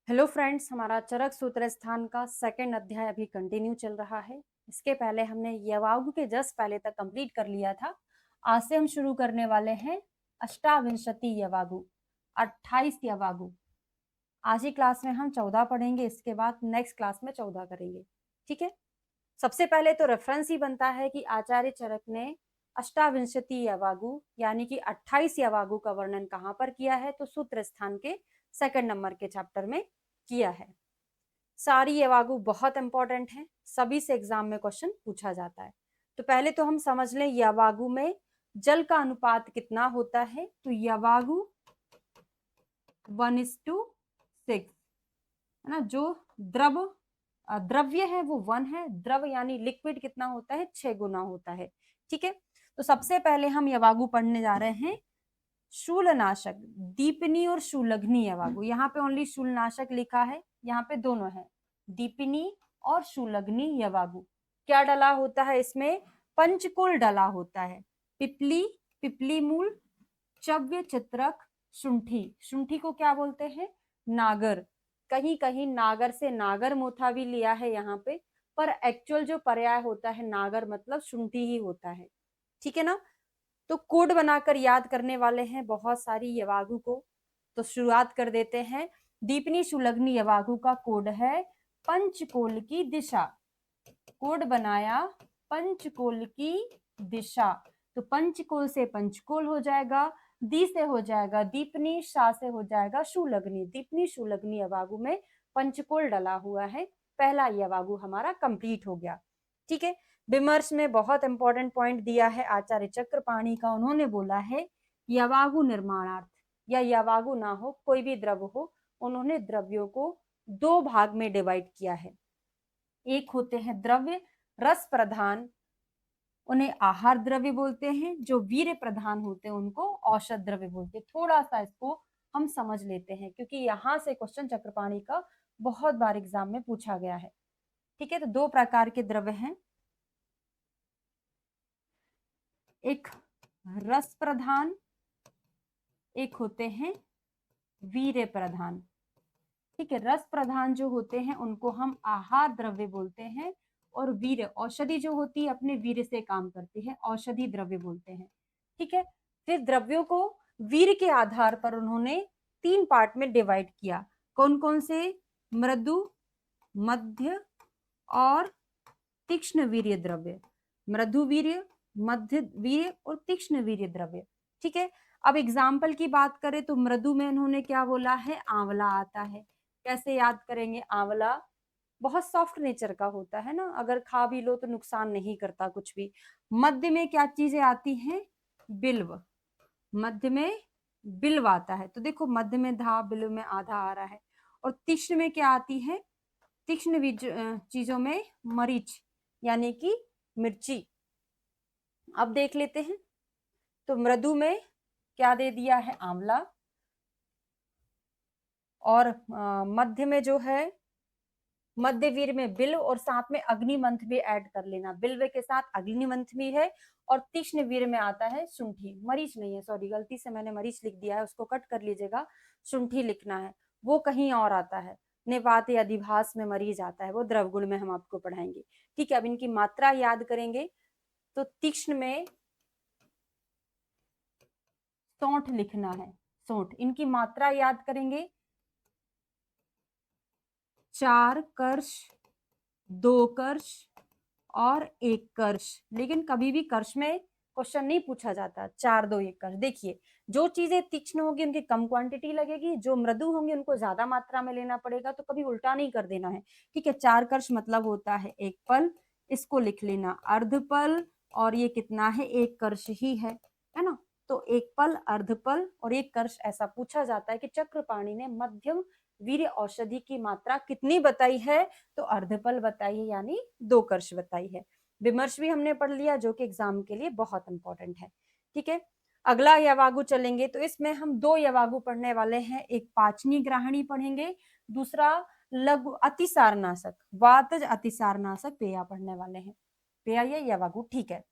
Hello friends, हमारा चरक सूत्र स्थान का सेकंड अध्याय अभी कंटिन्यू चल रहा है। इसके पहले हमने यवागु के जस्ट पहले तक कंप्लीट कर लिया था। आज से हम शुरू करने वाले हैं अष्टाविंशति यवागु, 28 यवागु। आज ही क्लास में हम 14 पढ़ेंगे, इसके बाद नेक्स्ट क्लास में 14 करेंगे। ठीक है। सबसे पहले तो रेफरेंस ही बनता है कि आचार्य चरक ने अष्टाविंशति यवागु यानी कि 28 यवागु का वर्णन कहाँ पर किया है, तो सूत्र स्थान के सेकंड नंबर के चैप्टर में किया है। सारी यवागु बहुत इंपॉर्टेंट है, सभी से एग्जाम में क्वेश्चन पूछा जाता है। तो पहले तो हम समझ लें यवागु में जल का अनुपात कितना होता है। तो यवागु 1:6 है ना। जो द्रव्य है वो 1 है, द्रव यानी लिक्विड कितना होता है, 6 गुना होता है। ठीक है। तो सबसे पहले हम यवागु पढ़ने जा रहे हैं शूलनाशक, दीपिनी और शूलग्नि यवागु। यहाँ पे ओनली शूलनाशक लिखा है, यहाँ पे दोनों है, दीपिनी और शूलग्नि यवागु। क्या डला होता है इसमें, पंचकुल डला होता है। पिपली, पिपली मूल, चव्य, चित्रक, शुंठी। शुंठी को क्या बोलते हैं, नागर। कहीं कहीं नागर से नागर मोथा भी लिया है यहाँ पे, पर एक्चुअल जो पर्याय होता है नागर मतलब शुंठी ही होता है। ठीक है ना। तो कोड बनाकर याद करने वाले हैं बहुत सारी यवागु को। तो शुरुआत कर देते हैं। दीपनी शुलग्नि यवागु का कोड है पंचकोल की दिशा। कोड बनाया पंचकोल की दिशा। तो पंचकोल से पंचकोल हो जाएगा, दी से हो जाएगा दीपनी, शा से हो जाएगा शूलग्नि। दीपनी शूलग्नि यवागु में पंचकोल डला हुआ है। पहला यवागु हमारा कंप्लीट हो गया। ठीक है। विमर्श में बहुत इंपॉर्टेंट पॉइंट दिया है आचार्य चक्रपाणी का। उन्होंने बोला है यवागु निर्माणार्थ या यवागु ना हो, कोई भी द्रव हो, उन्होंने द्रव्यों को दो भाग में डिवाइड किया है। एक होते हैं द्रव्य रस प्रधान, उन्हें आहार द्रव्य बोलते हैं। जो वीर्य प्रधान होते हैं उनको औषध द्रव्य बोलते हैं। थोड़ा सा इसको हम समझ लेते हैं क्योंकि यहाँ से क्वेश्चन चक्रपाणी का बहुत बार एग्जाम में पूछा गया है। ठीक है। तो दो प्रकार के द्रव्य हैं, एक रस प्रधान, एक होते हैं वीर्य प्रधान। ठीक है। रस प्रधान जो होते हैं उनको हम आहार द्रव्य बोलते हैं, और वीर्य औषधि जो होती है अपने वीर्य से काम करती है, औषधि द्रव्य बोलते हैं। ठीक है। फिर द्रव्यों को वीर्य के आधार पर उन्होंने 3 पार्ट में डिवाइड किया। कौन कौन से, मृदु, मध्य और तीक्ष्ण वीर्य द्रव्य। मृदु वीर्य, मध्य वीर्य और तीक्ष्ण वीर्य द्रव्य। ठीक है। अब एग्जाम्पल की बात करें तो मृदु में उन्होंने क्या बोला है, आंवला आता है। कैसे याद करेंगे, आंवला बहुत सॉफ्ट नेचर का होता है ना, अगर खा भी लो तो नुकसान नहीं करता कुछ भी। मध्य में क्या चीजें आती हैं, बिल्व। मध्य में बिल्व आता है। तो देखो मध्य में धा, बिल्व में आधा आ रहा है। और तीक्ष्ण में क्या आती है, तीक्ष्ण चीजों में मरीच यानी कि मिर्ची। अब देख लेते हैं। तो मृदु में क्या दे दिया है, आंवला। और मध्य में जो है, मध्यवीर में बिल्व और साथ में अग्निमंथ भी ऐड कर लेना। बिल्व के साथ अग्निमंथ भी है। और तीक्ष्ण वीर में आता है शुंठी, मरीच नहीं है, सॉरी गलती से मैंने मरीच लिख दिया है, उसको कट कर लीजिएगा। शुंठी लिखना है, वो कहीं और आता है। निपात या अधिभास में मरीज आता है, वो द्रवगुण में हम आपको पढ़ाएंगे। ठीक है। अब इनकी मात्रा याद करेंगे। तो तीक्ष्ण में सौंठ लिखना है, सौंठ। इनकी मात्रा याद करेंगे, 4 कर्ष, 2 कर्ष और 1 कर्ष। लेकिन कभी भी कर्ष में क्वेश्चन नहीं पूछा जाता। 4, 2, 1 कर्ष। देखिए जो चीजें तीक्ष्ण होगी उनकी कम क्वांटिटी लगेगी, जो मृदु होंगी उनको ज्यादा मात्रा में लेना पड़ेगा। तो कभी उल्टा नहीं कर देना है। ठीक है। 4 कर्ष मतलब होता है 1 पल, इसको लिख लेना अर्ध पल। और ये कितना है, 1 कर्ष ही है ना। तो 1 पल, अर्ध पल और 1 कर्ष ऐसा पूछा जाता है कि चक्रपाणी ने मध्यम वीर्य औषधि की मात्रा कितनी बताई है, तो अर्धपल बताई है यानी 2 कर्ष बताई है। विमर्श भी हमने पढ़ लिया जो कि एग्जाम के लिए बहुत इंपॉर्टेंट है। ठीक है। अगला यवागु चलेंगे तो इसमें हम 2 यवागु पढ़ने वाले हैं। एक पाचनी ग्राहणी पढ़ेंगे, दूसरा लघु अतिसारनाशक, वातज अतिसारनाशक पेया पढ़ने वाले हैं। पेया या यवागु। ठीक है।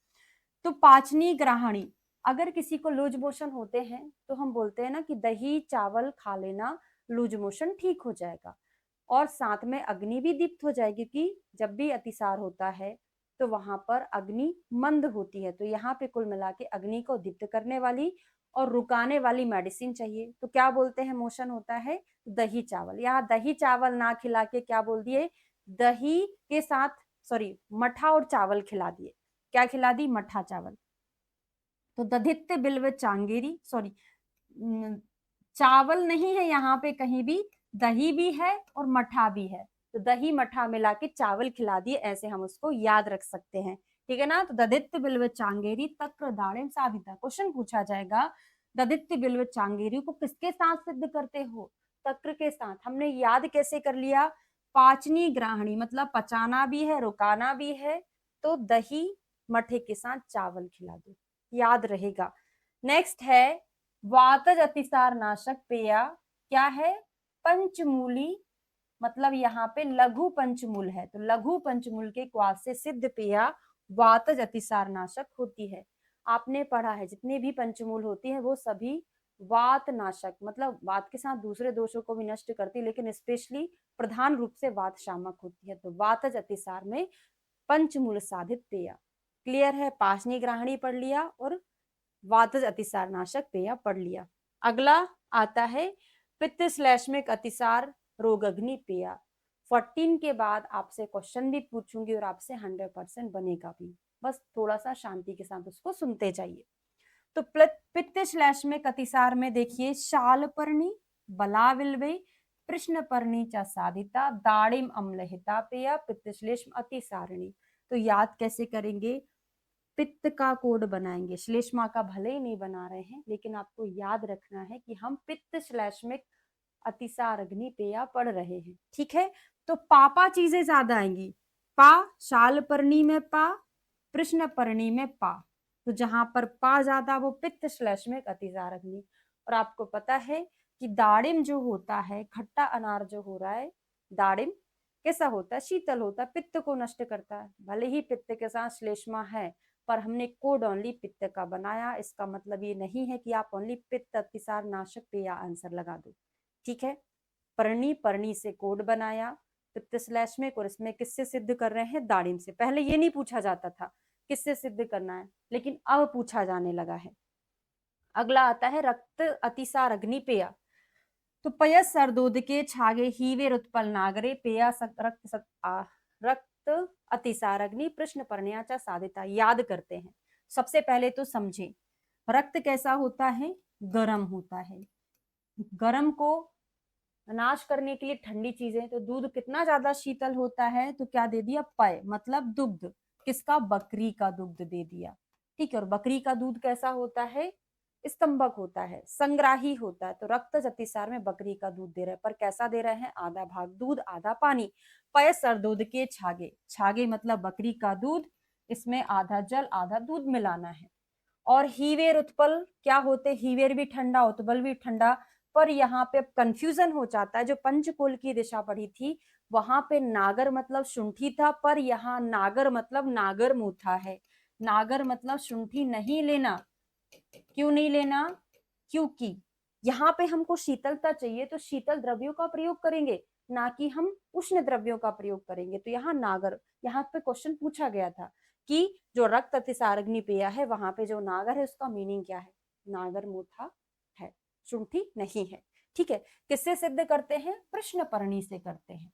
तो पाचनी ग्राहणी, अगर किसी को लूज मोशन होते हैं तो हम बोलते हैं ना कि दही चावल खा लेना, लूज मोशन ठीक हो जाएगा। और साथ में अग्नि भी दीप्त हो जाएगी, क्योंकि जब भी अतिसार होता है तो वहां पर अग्नि मंद होती है। तो यहाँ पे कुल मिला के अग्नि को दीप्त करने वाली और रुकाने वाली मेडिसिन चाहिए। तो क्या बोलते हैं, मोशन होता है दही चावल। यहाँ दही चावल ना खिला के क्या बोल दिए, दही के साथ सॉरी मठा और चावल खिला दिए। क्या खिला दी, मठा चावल। तो दधित्य बिल्व चांगेरी सॉरी चावल नहीं है यहाँ पे कहीं भी, दही भी है और मठा भी है। तो दही मठा मिला के चावल खिला दिए, ऐसे हम उसको याद रख सकते हैं। ठीक है ना। तो दधित्य बिल्व चांगेरी तक्र दाड़िम साधिता, क्वेश्चन पूछा जाएगा दधित्य बिल्व चांगेरी को किसके साथ सिद्ध करते हो, तक्र के साथ। हमने याद कैसे कर लिया, पाचनी ग्राहणी मतलब पचाना भी है रुकाना भी है, तो दही मठे के साथ चावल खिला दो, याद रहेगा। नेक्स्ट है वातज अतिसार नाशक पेया, क्या है, पंचमूली मतलब यहाँ पे लघु पंचमूल है, तो लघु पंचमूल के क्वास से सिद्ध पेया वातज अतिसार नाशक होती है। आपने पढ़ा है जितने भी पंचमूल होती है वो सभी वात नाशक मतलब वात के साथ दूसरे दोषों को भी नष्ट करती है, लेकिन स्पेशली प्रधान रूप से वात शामक होती है। तो वातज अतिसार में पंचमूल साधित पेय। क्लियर है, पाशनी ग्राहणी पढ़ लिया और वातज अतिसार नाशक पेय पढ़ लिया। अगला आता है पित्त श्लेष्मिक अतिसार रोगग्नि पेय। 14 के बाद आपसे क्वेश्चन भी पूछूंगी और आपसे 100% बनेगा भी, बस थोड़ा सा शांति के साथ उसको सुनते जाइए। तो पित्त श्लेष्मिक अतिसार में देखिए शालपर्णी बलाविल्वे कृष्णपर्णी च साधिता दाड़िम अम्लहिता पेय पित्त श्लेष्म अतिसारिणी। तो याद कैसे करेंगे, पित्त का कोड बनाएंगे, श्लेष्मा का भले ही नहीं बना रहे हैं, लेकिन आपको याद रखना है कि हम पित्त श्लेष्मिक अतिसार अग्नि पेया पढ़ रहे हैं। ठीक है, तो पापा चीजें ज्यादा आएंगी, पा शालपर्णी में पा, कृष्णपर्णी में पा, तो जहां पर पा ज्यादा वो पित्त श्लेष्मिक अतिसार अग्नि। और आपको पता है कि दाड़िम जो होता है, खट्टा अनार जो हो रहा है, दाड़िम कैसा होता है, शीतल होता है, पित्त को नष्ट करता है। भले ही पित्त के साथ श्लेष्मा है, पर हमने कोड ओनली पित्त का बनाया। इसका मतलब ये नहीं है कि आप ओनली पित्त अतिसार नाशक पेय आंसर लगा दो। ठीक है, परणी परणी से कोड बनाया पित्त श्लेष्मिक, और इसमें किससे सिद्ध कर रहे हैं, दाड़िम से। पहले ये नहीं पूछा जाता था किससे सिद्ध करना है, लेकिन अब पूछा जाने लगा है। अगला आता है रक्त अतिसार अग्नि पेय। तो पयस सरदूध के छागे हीवे उत्पल नागरे पेया रक्त अतिसार अग्नि प्रश्न पर्णयाचा साधिता। याद करते हैं, सबसे पहले तो समझे रक्त कैसा होता है, गर्म होता है। गर्म को नाश करने के लिए ठंडी चीजें, तो दूध कितना ज्यादा शीतल होता है, तो क्या दे दिया, पय मतलब दुग्ध, किसका, बकरी का दुग्ध दे दिया। ठीक है, और बकरी का दूध कैसा होता है, स्तंभक होता है, संग्राही होता है। तो रक्त अतिसार में बकरी का दूध दे रहे हैं, पर कैसा दे रहे हैं, आधा भाग दूध आधा पानी। पय सर दूध के छागे, छागे मतलब बकरी का दूध, इसमें आधा जल आधा दूध मिलाना है। और हीवेर उत्पल क्या होते, हीवेर भी ठंडा उत्पल भी ठंडा, पर यहाँ पे कंफ्यूजन हो जाता है। जो पंचकोल की दिशा पढ़ी थी वहां पे नागर मतलब शुंठी था, पर यहाँ नागर मतलब नागर मूथा है। नागर मतलब शुंठी नहीं लेना। क्यों नहीं लेना, क्योंकि यहाँ पे हमको शीतलता चाहिए, तो शीतल द्रव्यों का प्रयोग करेंगे, ना कि हम उष्ण द्रव्यों का प्रयोग करेंगे। तो यहाँ नागर, यहाँ पे क्वेश्चन पूछा गया था कि जो रक्त अतिसार अग्नि पेय है वहां पे जो नागर है उसका मीनिंग क्या है, नागर मूथा है, शुंठी नहीं है। ठीक है, किससे सिद्ध करते हैं, प्रश्नपर्णी से करते हैं।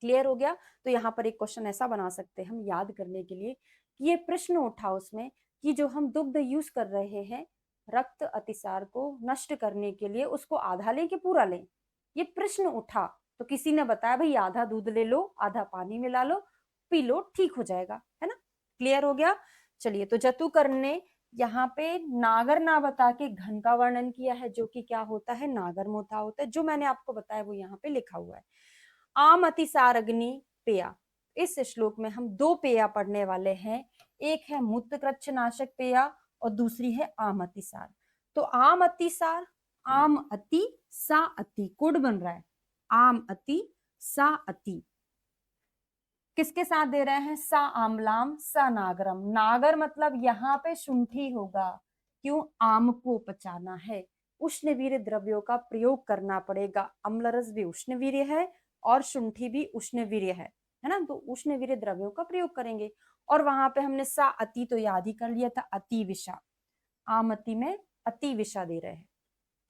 क्लियर हो गया। तो यहाँ पर एक क्वेश्चन ऐसा बना सकते हैं हम याद करने के लिए कि ये प्रश्न उठा उसमें कि जो हम दुग्ध यूज कर रहे हैं रक्त अतिसार को नष्ट करने के लिए, उसको आधा लें कि पूरा लें, ये प्रश्न उठा। तो किसी ने बताया भाई आधा दूध ले लो आधा पानी मिला लो पी लो ठीक हो जाएगा, है ना। क्लियर हो गया। चलिए, तो जतुकर्ण ने यहाँ पे नागर ना बता के घन का वर्णन किया है, जो कि क्या होता है, नागर मोथा होता है। जो मैंने आपको बताया वो यहाँ पे लिखा हुआ है। आम अतिसार अग्नि पेया, इस श्लोक में हम दो पेया पढ़ने वाले हैं, एक है मूत्रकृच्छ नाशक पेया और दूसरी है आम अतिसार। तो आम अतिसार, आम अति सा अति, कोड बन रहा है आम अति सा अति, किसके साथ दे रहे हैं, सा आमलाम सा नागरम। नागर मतलब यहाँ पे शुंठी होगा, क्यों, आम को पचाना है, उष्णवीर्य द्रव्यों का प्रयोग करना पड़ेगा। अम्ल रस भी उष्णवीर्य है और शुंठी भी उष्णवीर्य है ना, तो उष्णवीर्य द्रव्यों का प्रयोग करेंगे। और वहां पे हमने सा अति तो याद ही कर लिया था, अति विषा, आमति में अति विषा दे रहे हैं,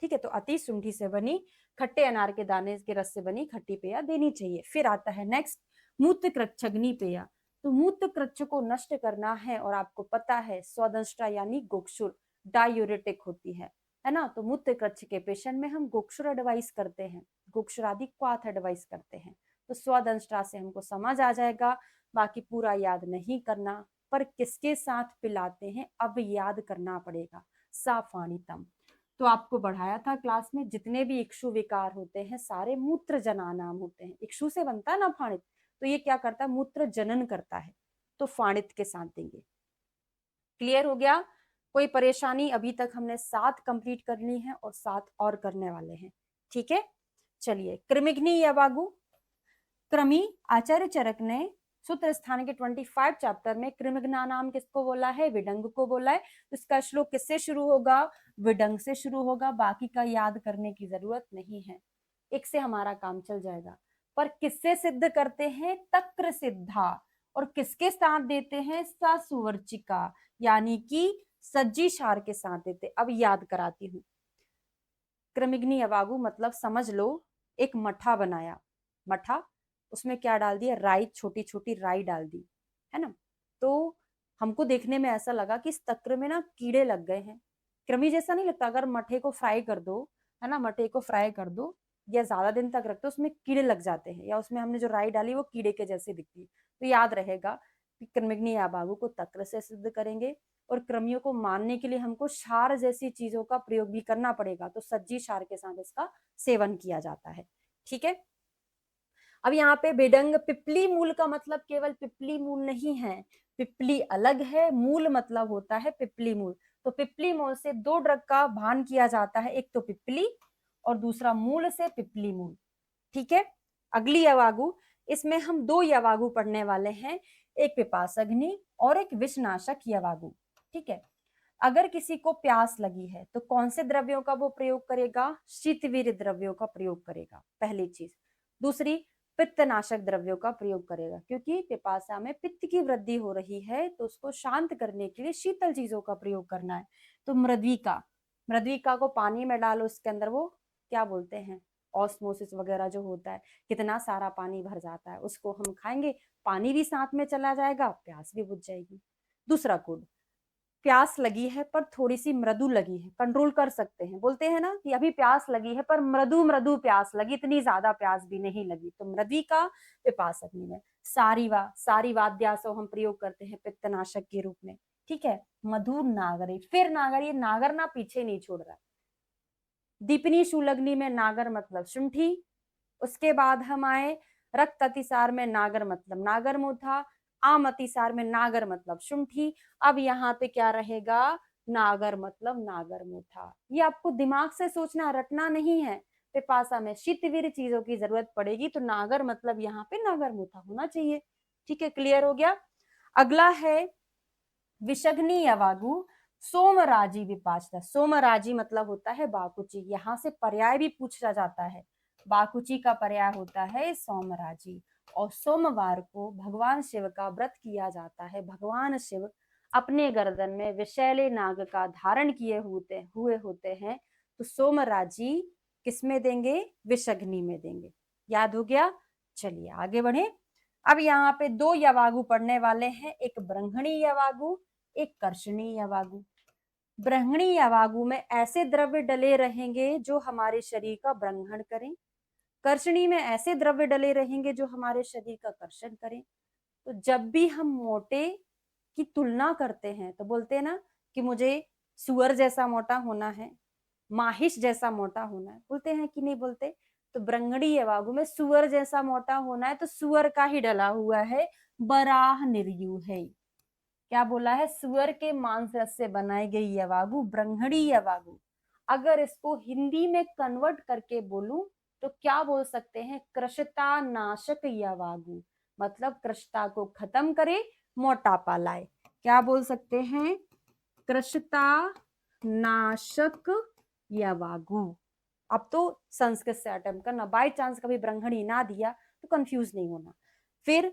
ठीक है। तो अति शुंठी से बनी खट्टे अनार के दाने के रस से बनी खट्टी पेया देनी चाहिए। फिर आता है नेक्स्ट मूत्र कृच्छग्नि पेया। तो मूत्र कृच्छ को नष्ट करना है, और आपको पता है स्वदंष्टा यानी गोक्षुर डायूरेटिक होती है ना। तो मूत्र कृच्छ के पेशेंट में हम गोक्षुर एडवाइस करते हैं, गोक्षुर आदि क्वाथ एडवाइस करते हैं। तो स्वदंष्टा से हमको समझ आ जाएगा, बाकी पूरा याद नहीं करना, पर किसके साथ पिलाते हैं अब याद करना पड़ेगा, साफानितम। तो आपको बढ़ाया था क्लास में, जितने भी इक्षु विकार होते हैं सारे मूत्र जनानाम होते हैं। इक्षु से बनता है ना फाणित, तो ये क्या करता है, मूत्र जनन करता है, तो फाणित के साथ देंगे। क्लियर हो गया? कोई परेशानी? अभी तक हमने 7 कंप्लीट करनी है और 7 और करने वाले हैं, ठीक है। चलिए, कृमिघ्नि यवागु। क्रमी आचार्य चरक ने सूत्र स्थान के 25 चैप्टर में कृमिघ्ना नाम किसको बोला है, विडंग को बोला है। तो इसका श्लोक किससे शुरू होगा, विडंग से शुरू होगा, बाकी का याद करने की जरूरत नहीं है, एक से हमारा काम चल जाएगा। पर किससे सिद्ध करते हैं, तक्र सिद्धा, और किसके साथ देते हैं, ससुवर्चिका यानी कि सज्जी क्षार के साथ देते। अब याद कराती हूँ। क्रमिघ्नि यवागु मतलब समझ लो एक मठा बनाया, मठा, उसमें क्या डाल दिया, राई, छोटी छोटी राई डाल दी, है ना। तो हमको देखने में ऐसा लगा कि इस तक्र में ना कीड़े लग गए हैं। क्रमी जैसा नहीं लगता, अगर मठे को फ्राई कर दो, है ना, मठे को फ्राई कर दो या ज्यादा दिन तक रख दो, उसमें कीड़े लग जाते हैं, या उसमें हमने जो राई डाली वो कीड़े के जैसे दिखती है। तो याद रहेगा कि क्रमिघ्नि यवागु को तक्र से सिद्ध करेंगे, और क्रमियों को मानने के लिए हमको क्षार जैसी चीजों का प्रयोग भी करना पड़ेगा, तो सज्जी क्षार के साथ इसका सेवन किया जाता है, ठीक है। अब यहाँ पे बेडंग पिपली मूल का मतलब केवल पिपली मूल नहीं है, पिपली अलग है, मूल मतलब होता है पिपली मूल। तो पिपली मूल से 2 ड्रग का भान किया जाता है, एक तो पिपली और दूसरा मूल से पिपली मूल, ठीक है। अगली यवागु, इसमें हम 2 यवागु पढ़ने वाले हैं, एक पिपासग्नि और एक विषनाशक यवागु, ठीक है। अगर किसी को प्यास लगी है तो कौन से द्रव्यों का वो प्रयोग करेगा, शीतवीर्य द्रव्यों का प्रयोग करेगा, पहली चीज। दूसरी, पित्तनाशक द्रव्यों का प्रयोग करेगा, क्योंकि पिपासा में पित्त की वृद्धि हो रही है, तो उसको शांत करने के लिए शीतल चीजों का प्रयोग करना है। तो मृद्विका, मृद्विका को पानी में डालो, उसके अंदर वो क्या बोलते हैं, ऑस्मोसिस वगैरह जो होता है, कितना सारा पानी भर जाता है, उसको हम खाएंगे, पानी भी साथ में चला जाएगा, प्यास भी बुझ जाएगी। दूसरा कोड, प्यास लगी है पर थोड़ी सी मृदु लगी है, कंट्रोल कर सकते हैं, बोलते हैं ना कि अभी प्यास लगी है पर मृदु मृदु प्यास लगी, इतनी ज्यादा प्यास भी नहीं लगी, तो मृदि का पिपासग्नि में। सारीवा, सारीवाद्यासो हम प्रयोग करते हैं पित्तनाशक के रूप में, ठीक है। मधुर नागरी, फिर नागर, ये नागर ना पीछे नहीं छोड़ रहा। दीपनी शूलग्नि में नागर मतलब शुंठी। उसके बाद हम आए रक्त अतिसार में नागर मतलब नागर मोथा, आम अतिसार में नागर मतलब शुंठी। अब यहाँ पे क्या रहेगा, नागर मतलब नागर मोथा। ये आपको दिमाग से सोचना, रटना नहीं है। पिपासा में शीतवीर चीजों की जरूरत पड़ेगी, तो नागर मतलब यहाँ पे नागर मोथा होना चाहिए, ठीक है। क्लियर हो गया? अगला है विषग्नि यवागु सोमराजी विपाचता। सोमराजी मतलब होता है बाकुची, यहाँ से पर्याय भी पूछा जाता है, बाकुची का पर्याय होता है सोमराजी। और सोमवार को भगवान शिव का व्रत किया जाता है, भगवान शिव अपने गर्दन में विषैले नाग का धारण किए हुए होते हैं, तो सोमराजी किसमें देंगे, विषग्नि में देंगे। याद हो गया? चलिए आगे बढ़े। अब यहाँ पे 2 यवागु पढ़ने वाले हैं, एक ब्रह्मणी यवागु, एक कर्षणी यवागु। ब्रह्मणी यवागु में ऐसे द्रव्य डले रहेंगे जो हमारे शरीर का ब्रह्मण करें, कर्षणी में ऐसे द्रव्य डले रहेंगे जो हमारे शरीर का कर्षण करें। तो जब भी हम मोटे की तुलना करते हैं तो बोलते हैं ना कि मुझे सुअर जैसा मोटा होना है, माहिश जैसा मोटा होना है, बोलते हैं कि नहीं बोलते? तो ब्रह्मणी यवागु में सुअर जैसा मोटा होना है, तो सुअर का ही डला हुआ है, बराह निर्यु है। क्या बोला है, सुअर के मांस से बनाई गई यवागु ब्रह्मणी यवागु। अगर इसको हिंदी में कन्वर्ट करके बोलूं तो क्या बोल सकते हैं, कृषता नाशक यवागु, मतलब कृषता को खत्म करे, मोटापा लाए। क्या बोल सकते हैं, कृषता नाशक यवागु, अब तो संस्कृत से अटेम्प्ट करना, बाय चांस कभी ब्रह्मणी ना दिया तो कंफ्यूज नहीं होना। फिर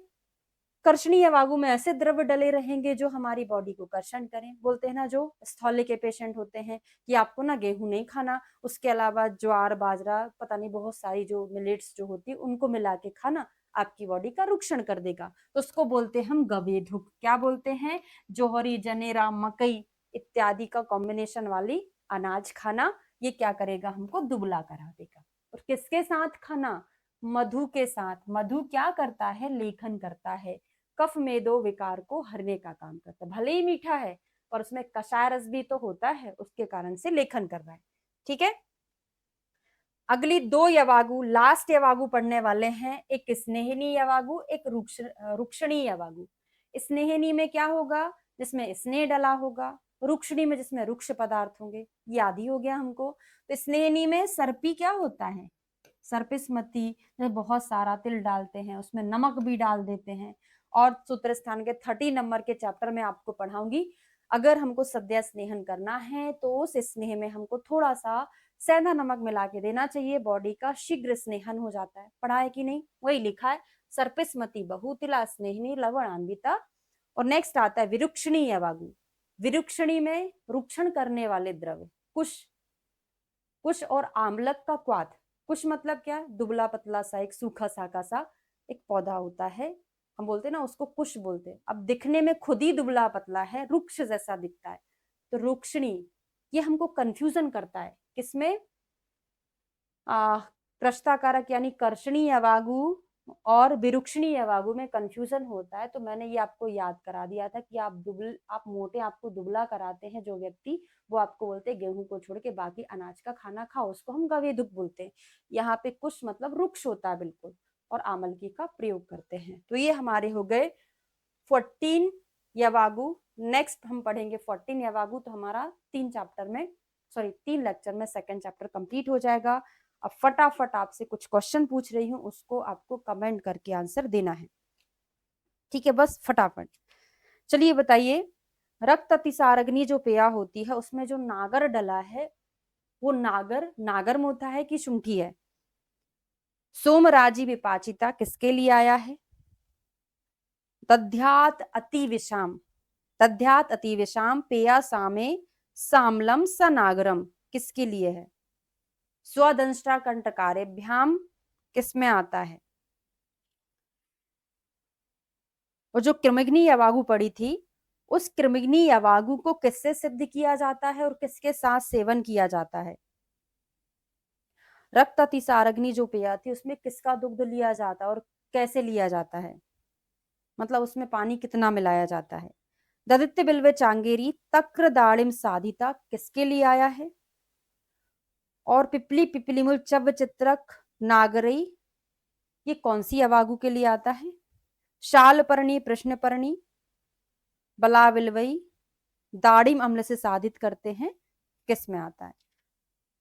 कर्षणीय वागु में ऐसे द्रव्य डले रहेंगे जो हमारी बॉडी को कर्षण करें। बोलते हैं ना, जो स्थौल्य के पेशेंट होते हैं कि आपको ना गेहूं नहीं खाना, उसके अलावा ज्वार बाजरा पता नहीं बहुत सारी जो मिलेट्स जो होती है उनको मिला के खाना, आपकी बॉडी का रुक्षण कर देगा। तो उसको बोलते हैं हम गवेधुक। क्या बोलते हैं? जोहरी जनेरा मकई इत्यादि का कॉम्बिनेशन वाली अनाज खाना, ये क्या करेगा? हमको दुबला करा देगा। और किसके साथ खाना? मधु के साथ। मधु क्या करता है? लेखन करता है, कफ मेदो विकार को हरने का काम करता है। भले ही मीठा है पर उसमें कषाय रस भी तो होता है, उसके कारण से लेखन कर रहा है। ठीक है, अगली दो यवागु, लास्ट यवागु पढ़ने वाले हैं। एक स्नेहिनी यवागु, एक रुक्षणी यवागु। स्नेहिनी में क्या होगा? जिसमें स्नेह डला होगा। रुक्षणी में जिसमें रुक्ष पदार्थ होंगे। याद ही हो गया हमको। तो स्नेहिनी में सर्पी क्या होता है? सर्पिस्मति में बहुत सारा तिल डालते हैं, उसमें नमक भी डाल देते हैं। और सूत्र स्थान के 30 नंबर के चैप्टर में आपको पढ़ाऊंगी। अगर हमको सद्य स्नेहन करना है तो उस स्नेह में हमको थोड़ा सा सेंधा नमक मिला के देना चाहिए, बॉडी का शीघ्र स्नेहन हो जाता है। पढ़ा है कि नहीं? वही लिखा है, सर्पिस्मति बहुतिला स्नेहिनी लवणान्विता। और नेक्स्ट आता है विरुक्षणी यवागु। विरुक्षणी में रुक्षण करने वाले द्रव्य कुश, कुश और आमलक का क्वाथ। कुश मतलब क्या? दुबला पतला सा एक सूखा साका सा एक पौधा होता है, हम बोलते हैं ना उसको कुश बोलते हैं। अब दिखने में खुद ही दुबला पतला है, रुक्ष जैसा दिखता है, तो रुक्षणी। ये हमको कंफ्यूजन करता है किसमें? प्रश्ताकारक यानी कर्षणी यवागु और विरुक्षणी यवागु में कंफ्यूजन होता है। तो मैंने ये आपको याद करा दिया था कि आप मोटे आपको दुबला कराते हैं जो व्यक्ति, वो आपको बोलते हैं गेहूं को छोड़ के बाकी अनाज का खाना खाओ, उसको हम गवेदुक बोलते हैं। यहाँ पे कुछ मतलब रुक्ष होता है बिल्कुल, और आमलकी का प्रयोग करते हैं। तो ये हमारे हो गए 14 यवागु। नेक्स्ट हम पढ़ेंगे 14 यवागु, तो हमारा 3 लेक्चर में सेकंड चैप्टर कंप्लीट हो जाएगा। अब फटाफट आपसे कुछ क्वेश्चन पूछ रही हूँ, उसको आपको कमेंट करके आंसर देना है। ठीक है, बस फटाफट। चलिए बताइए, रक्त अतिसारग्नि जो पेया होती है उसमें जो नागर डला है, वो नागर नागर में होता है कि शुंठी है? सोमराजी विपाचिता किसके लिए आया है? दध्यात अति विषाम, दध्यात अति विषाम पेया सामे सामलम स नागरम किसके लिए है? स्वदंष्टा कंटकारेभ्याम किसमें आता है? और जो कृमिग्नि यवागु पड़ी थी, उस कृमिग्नि यवागु को किससे सिद्ध किया जाता है और किसके साथ सेवन किया जाता है? रक्त अतिसारग्नि जो पेया थी उसमें किसका दुग्ध लिया जाता है और कैसे लिया जाता है? मतलब उसमें पानी कितना मिलाया जाता है? ददित्य बिल्वे चांगेरी तक्र दाड़िम साधिता किसके लिए आया है? और पिपली पिपलीमुल चव चित्रक नागरई ये कौन सी यवागु के लिए आता है? शालपर्णी प्रश्नपर्णी बलाविलवई दाड़िम अम्ल से साधित करते हैं, किस में आता है?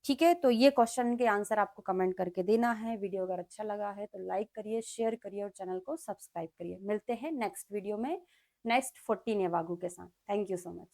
ठीक है, तो ये क्वेश्चन के आंसर आपको कमेंट करके देना है। वीडियो अगर अच्छा लगा है तो लाइक करिए, शेयर करिए और चैनल को सब्सक्राइब करिए। मिलते हैं नेक्स्ट वीडियो में नेक्स्ट 14 यवागु के साथ। Thank you so much.